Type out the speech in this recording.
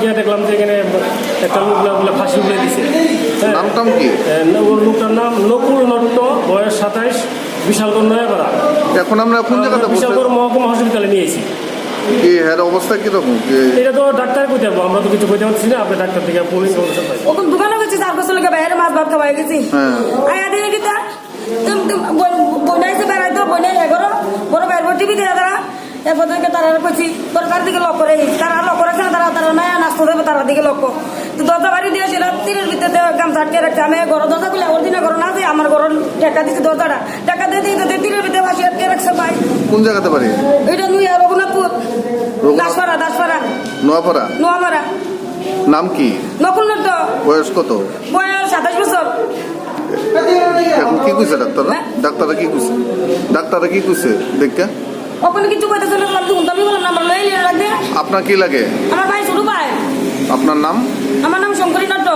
গিয়ে দেখলাম যে এখানে একটা লোক বলে ফাঁসি উঠে দিছে। নামটাম কি? লোকটার নাম নকুল নট্ট, বয়স 27, বিশালগড় নয়াপাড়া। এখন আমরা কোন জায়গাতে বিশালগড় মহকুমা হসপিটালে নিয়েছি। কি এর অবস্থা কিরকম? এটা তো ডাক্তার কইতে পারবো, আমরা তো কিছু কইতে পারছি না। আপনি ডাক্তার থেকে পুলিশ ওখান দোকানে গেছি 4 বছর লেগে বাইরে মাছ ভাত খাওয়াই গেছি। আয়া দিয়ে কিতা বনাইছে বেড়াইতো বনে এগারো বড় বাইর টিভি দিয়ে তারা এরপর থেকে তারা কইছি তোর তার দিকে লক্ষ্য রে তারা লক্ষ্য রাখছে না, তারা নাই নাস্তা দেবে তার দিকে লক্ষ্য। তো দরজা বাড়ি দিয়েছিল, তীরের ভিতরে গামছা আটকে রাখছে। আমি ঘর দরজা খুলে ওর দিনে ঘর না যে আমার ঘর টেকা দিচ্ছি, দরজাটা টেকা দিয়ে দিয়ে তীরের ভিতরে ফাঁসি আটকে রাখছে। ভাই কোন জায়গাতে বাড়ি? এটা নুই রঘুনাথপুর, দাসপাড়া নোয়াপাড়া। নোয়াপাড়া। নাম কি? নকুল নট্ট। বয়স কত? বয়স 27 বছর। এখন কি কইছে ডাক্তাররা কি কইছে? ডাক্তাররা কি কইছে দেখতে? ওখানে কিছু কইতেছে না, আমি বললাম নাম্বার লই নিয়ে রাখবে। আপনার কি লাগে? আমার ভাই ছোট ভাই। আপনার নাম? আমার নাম শঙ্করী নট্ট।